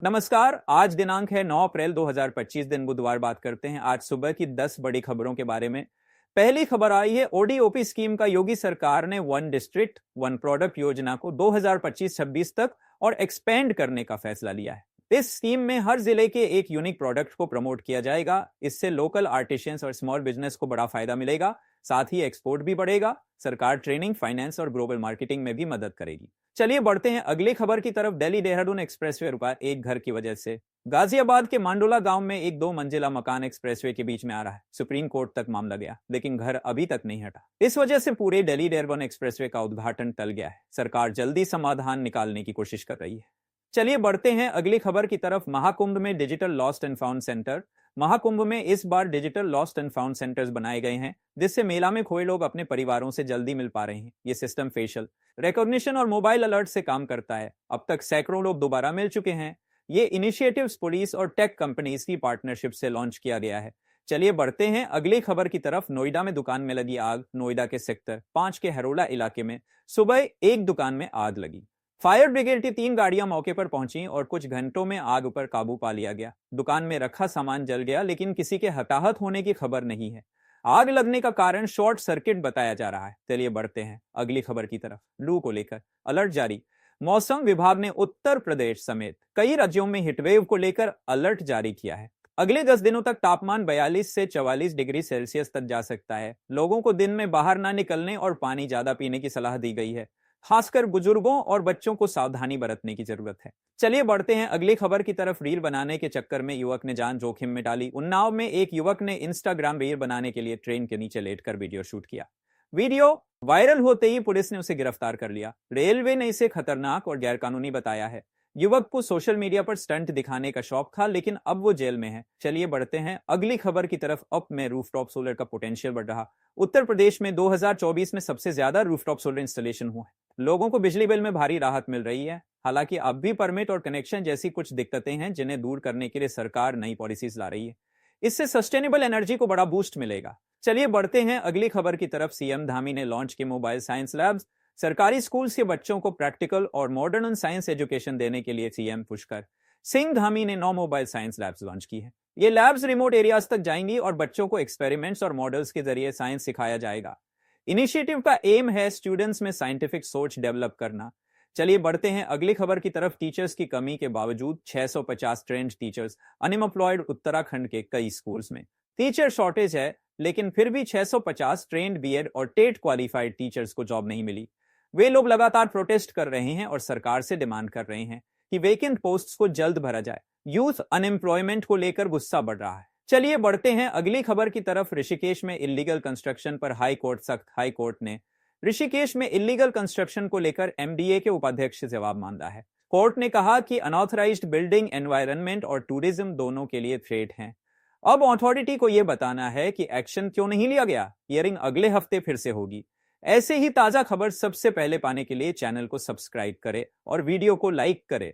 नमस्कार। आज दिनांक है 9 अप्रैल 2025 दिन बुधवार। बात करते हैं आज सुबह की 10 बड़ी खबरों के बारे में। पहली खबर आई है ओडीओपी स्कीम का। योगी सरकार ने वन डिस्ट्रिक्ट वन प्रोडक्ट योजना को 2025-26 तक और एक्सपेंड करने का फैसला लिया है। इस स्कीम में हर जिले के एक यूनिक प्रोडक्ट को प्रमोट किया जाएगा। इससे लोकल आर्टिशियंस और स्मॉल बिजनेस को बड़ा फायदा मिलेगा। साथ ही एक्सपोर्ट भी बढ़ेगा। सरकार ट्रेनिंग, फाइनेंस और ग्लोबल मार्केटिंग में भी मदद करेगी। चलिए बढ़ते हैं अगली खबर की तरफ। दिल्ली देहरादून एक्सप्रेसवे रुका एक घर की वजह से। गाजियाबाद के मांडोला गांव में एक 2 मंजिला मकान एक्सप्रेसवे के बीच में आ रहा है। सुप्रीम कोर्ट तक मामला गया, लेकिन घर अभी तक नहीं हटा। इस वजह से पूरे दिल्ली देहरादून एक्सप्रेसवे का उद्घाटन टल गया है। सरकार जल्दी समाधान निकालने की कोशिश कर रही है। चलिए बढ़ते हैं अगली खबर की तरफ। महाकुंभ में digital lost and found centre. Mahakumbh में इस बार digital lost and found centres बनाए गए हैं, जिससे मेला में खोए लोग अपने परिवारों से जल्दी मिल पा रहे हैं। ये सिस्टम फेशियल रिकॉग्निशन और मोबाइल अलर्ट से काम करता है। अब तक सैकड़ों लोग दोबारा मिल चुके हैं। ये इनिशिएटिव्स पुलिस और टेक कंपनीज की पार्टनरशिप से लॉन्च किया गया है। चलिए बढ़ते हैं अगली खबर की तरफ। नोएडा में दुकान में लगी आग। नोएडा के सेक्टर 5 के हरोला इलाके में सुबह एक दुकान में आग लगी। फायर ब्रिगेड की 3 गाड़ियां मौके पर पहुंची और कुछ घंटों में आग पर काबू पा लिया गया। दुकान में रखा सामान जल गया, लेकिन किसी के हताहत होने की खबर नहीं है। आग लगने का कारण शॉर्ट सर्किट बताया जा रहा है। चलिए बढ़ते हैं अगली खबर की तरफ। लू को लेकर अलर्ट जारी। मौसम विभाग ने उत्तर प्रदेश समेत कई राज्यों में हीटवेव को लेकर अलर्ट जारी किया है। अगले 10 दिनों तक तापमान 42 से 44 डिग्री सेल्सियस तक जा सकता है। लोगों को दिन में बाहर ना निकलने और पानी ज्यादा पीने की सलाह दी गई है। खासकर बुजुर्गों और बच्चों को सावधानी बरतने की जरूरत है। चलिए बढ़ते हैं अगली खबर की तरफ। रील बनाने के चक्कर में युवक ने जान जोखिम में डाली। उन्नाव में एक युवक ने इंस्टाग्राम रील बनाने के लिए ट्रेन के नीचे लेटकर वीडियो शूट किया। वीडियो वायरल होते ही पुलिस ने उसे गिरफ्तार कर लिया। रेलवे ने इसे खतरनाक और गैरकानूनी बताया है। युवक को सोशल मीडिया पर स्टंट दिखाने का शौक था, लेकिन अब वो जेल में है। चलिए बढ़ते हैं अगली खबर की तरफ। अप में रूफटॉप सोलर का पोटेंशियल बढ़ रहा। उत्तर प्रदेश में 2024 में सबसे ज्यादा रूफटॉप सोलर इंस्टॉलेशन हुआ है। लोगों को बिजली बिल में भारी राहत मिल रही है। हालांकि अब भी परमिट और कनेक्शन जैसी कुछ दिक्कतें हैं, जिन्हें दूर करने के लिए सरकार नई पॉलिसीज ला रही है। इससे सस्टेनेबल एनर्जी को बड़ा बूस्ट मिलेगा। चलिए बढ़ते हैं अगली खबर की तरफ। सीएम धामी ने लॉन्च किए मोबाइल साइंस लैब्स। सरकारी स्कूल्स के बच्चों को प्रैक्टिकल और मॉडर्न साइंस एजुकेशन देने के लिए सीएम पुष्कर सिंह धामी ने 9 मोबाइल साइंस लैब्स लॉन्च की है। ये लैब्स रिमोट एरियाज तक जाएंगी और बच्चों को एक्सपेरिमेंट्स और मॉडल्स के जरिए साइंस सिखाया जाएगा। इनिशिएटिव का एम है स्टूडेंट्स में साइंटिफिक सोच डेवलप करना। चलिए बढ़ते हैं अगली खबर की तरफ। टीचर्स की कमी के बावजूद 650 ट्रेंड टीचर्स अनएम्प्लॉयड। उत्तराखंड के कई स्कूल्स में टीचर शॉर्टेज है, लेकिन फिर भी 650 ट्रेंड बीएड और टेट क्वालिफाइड टीचर्स को जॉब नहीं मिली। वे लोग लगातार प्रोटेस्ट कर रहे हैं और सरकार से डिमांड कर रहे हैं कि वेकेंट पोस्ट्स को जल्द भरा जाए। यूथ अनएम्प्लॉयमेंट को लेकर गुस्सा बढ़ रहा है। चलिए बढ़ते हैं अगली खबर की तरफ। ऋषिकेश में इल्लीगल कंस्ट्रक्शन पर हाई कोर्ट सख्त। हाई कोर्ट ने ऋषिकेश में इल्लीगल कंस्ट्रक्शन को लेकर एमडीए के उपाध्यक्ष से जवाब मांगा है। कोर्ट ने कहा कि अनऑथराइज्ड बिल्डिंग एनवायरनमेंट और टूरिज्म दोनों के लिए थ्रेट हैं। अब अथॉरिटी को यह बताना है कि एक्शन क्यों नहीं लिया गया। हियरिंग अगले हफ्ते फिर से होगी। ऐसे ही ताजा खबर सबसे पहले पाने के लिए चैनल को सब्सक्राइब करें और वीडियो को लाइक करें।